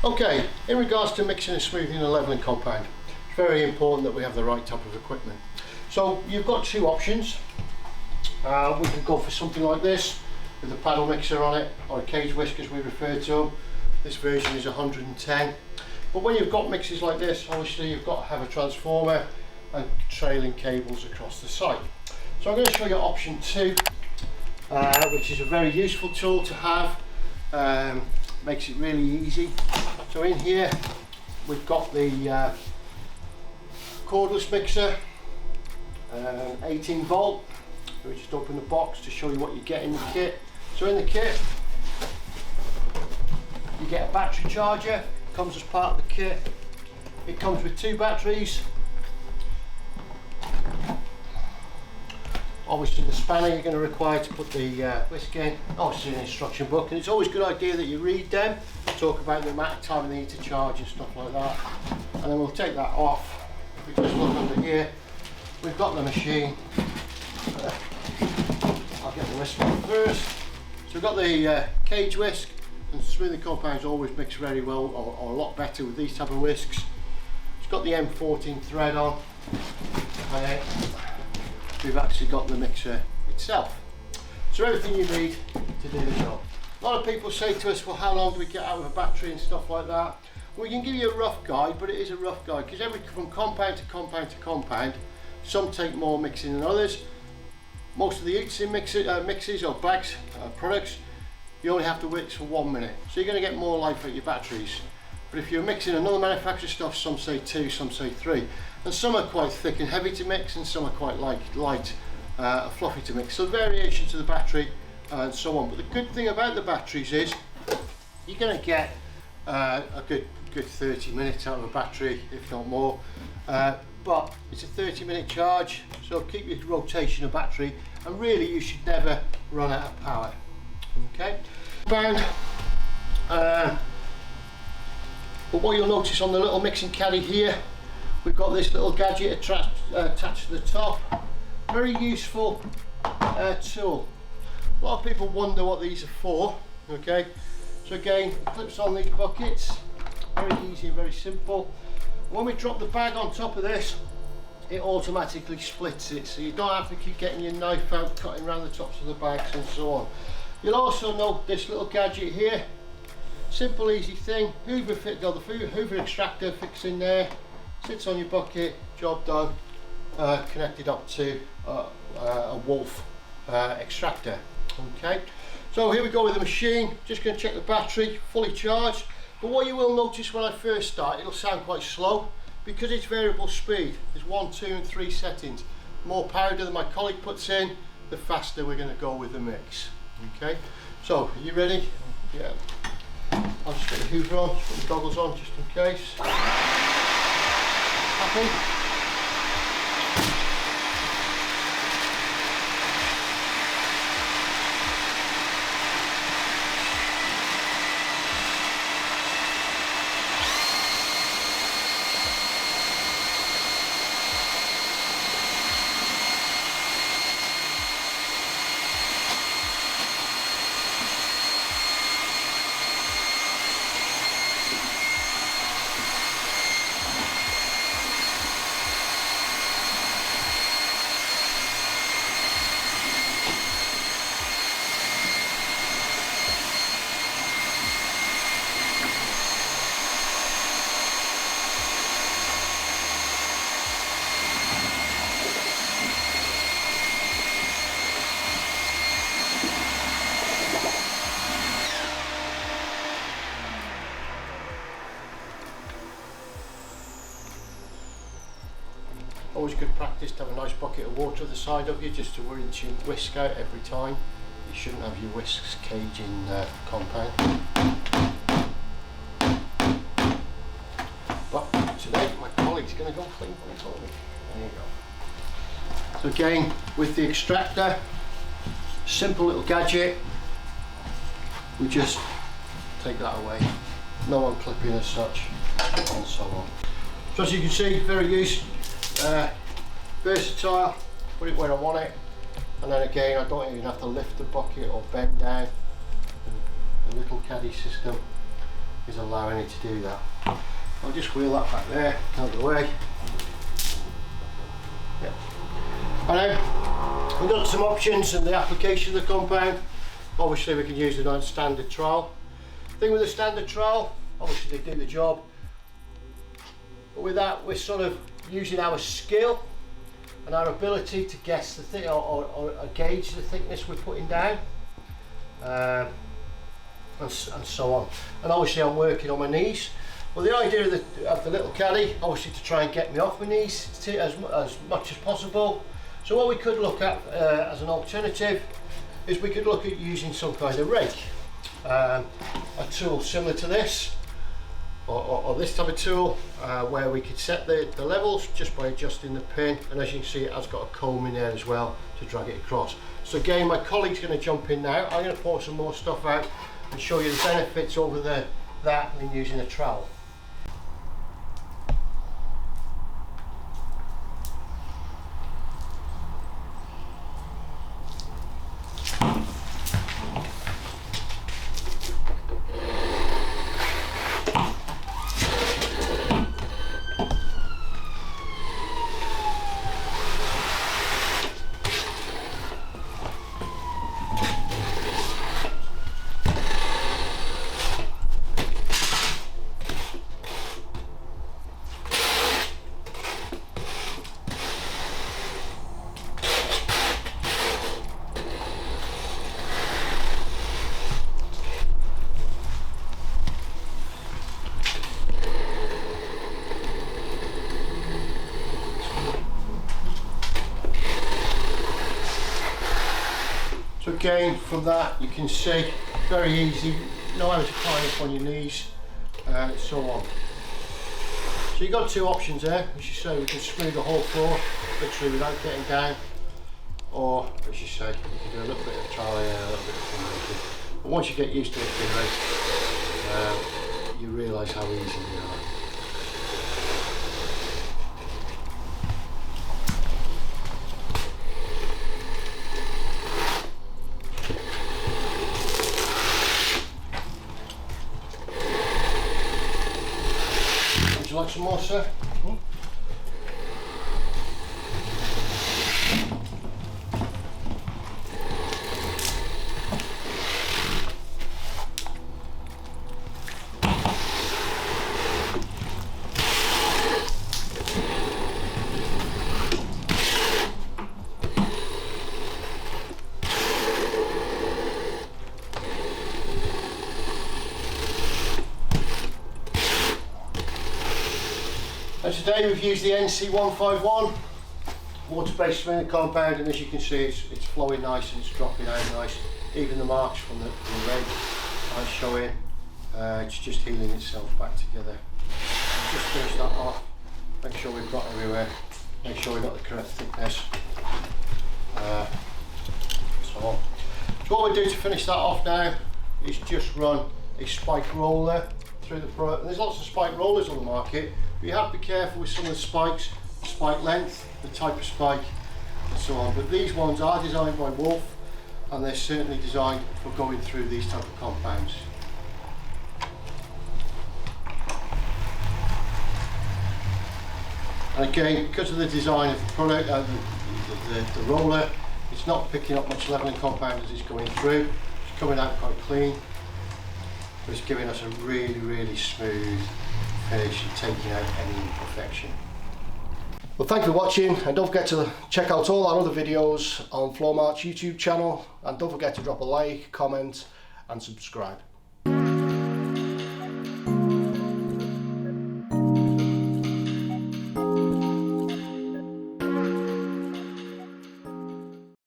Okay, in regards to mixing and smoothing and leveling compound, it's very important that we have the right type of equipment. So you've got two options. We can go for something like this with a paddle mixer on it, or a cage whisk as we refer to them. This version is 110. But when you've got mixers like this, obviously you've got to have a transformer and trailing cables across the site. So I'm going to show you option 2, which is a very useful tool to have. Makes it really easy. So in here we've got the cordless mixer, 18 volt. We just open the box to show you what you get in the kit. So in the kit you get a battery charger, comes as part of the kit. It comes with 2 batteries. Obviously the spanner you're going to require to put the whisk in. Obviously an instruction book, and it's always a good idea that you read them, talk about the amount of time they need to charge and stuff like that. And then we'll take that off. If we just look under here, we've got the machine. I'll get the whisk on first. So we've got the cage whisk, and smoothing compounds always mix very well, or a lot better with these type of whisks. It's got the M14 thread on, and we've actually got the mixer itself. So everything you need to do the job. A lot of people say to us, well, how long do we get out of a battery and stuff like that? We can give you a rough guide, but it is a rough guide because from compound to compound to compound, some take more mixing than others. Most of the Utzin mixes or bags, products, you only have to mix for 1 minute. So you're going to get more life out of your batteries. But if you're mixing another manufacturer's stuff, some say 2, some say 3. And some are quite thick and heavy to mix, and some are quite light, fluffy to mix. So variation to the battery and so on. But the good thing about the batteries is you're going to get a good 30 minutes out of a battery, if not more. But it's a 30-minute charge, so keep your rotation of battery, and really you should never run out of power. Okay. But what you'll notice on the little mixing caddy here, we've got this little gadget attached to the top. Very useful tool. A lot of people wonder what these are for. Okay, so again, it clips on these buckets. Very easy and very simple. When we drop the bag on top of this, it automatically splits it, so you don't have to keep getting your knife out, cutting around the tops of the bags and so on. You'll also note this little gadget here. Simple, easy thing. The Hoover extractor fits in there, sits on your bucket, job done. Connected up to a Wolff extractor. Okay, so here we go with the machine. Just going to check the battery, fully charged. But what you will notice when I first start, it'll sound quite slow because it's variable speed. There's 1, 2 and 3 settings. More powder than my colleague puts in, the faster we're going to go with the mix. Okay, so are you ready? Yeah. I'll just get the Hoover on, just put the goggles on just in case. Happy? Always good practice to have a nice bucket of water at the side of you, just to rinse your whisk out every time. You shouldn't have your whisks cage in compound. But today my colleague's going to go clean one for me. There you go. So again, with the extractor, simple little gadget, we just take that away. No unclipping as such, and so on. So as you can see, very useful. Versatile, put it where I want it, and then again I don't even have to lift the bucket or bend down. The little caddy system is allowing it to do that. I'll just wheel that back there, out of the way. Yeah. We've got some options in the application of the compound. Obviously we can use the non-standard trowel. Thing with the standard trowel, obviously they do the job. But with that, we're sort of using our skill and our ability to guess the or gauge the thickness we're putting down, and so on. And obviously I'm working on my knees. Well, the idea of the little caddy, obviously to try and get me off my knees as much as possible. So what we could look at as an alternative is we could look at using some kind of rake. A tool similar to this, or this type of tool, where we could set the levels just by adjusting the pin, and as you can see it has got a comb in there as well to drag it across. So again, my colleague's going to jump in now. I'm going to pour some more stuff out and show you the benefits over that than using a trowel. So again, from that you can see, very easy, know how to climb up on your knees, and so on. So you've got two options there. As you say, we can screw the whole floor literally without getting down, or as you say, you can do a little bit of trial and a little bit of pin making. But once you get used to the pin rate, you realise how easy they are. Would you like some more, sir? And today we've used the NC151 water-based smoothing compound, and as you can see it's flowing nice and it's dropping out nice. Even the marks from the rake are showing. It's just healing itself back together. I'll just finish that off, make sure we've got everywhere, make sure we've got the correct thickness. So what we do to finish that off now is just run a spike roller through the product. There's lots of spike rollers on the market, but you have to be careful with some of the spikes, spike length, the type of spike and so on. But these ones are designed by Wolff, and they're certainly designed for going through these type of compounds. And again, because of the design of the product, the roller, it's not picking up much leveling compound as it's going through. It's coming out quite clean, but it's giving us a really, really smooth finish and taking out any imperfection. Well, thank you for watching, and don't forget to check out all our other videos on Floormart's YouTube channel, and don't forget to drop a like, comment and subscribe.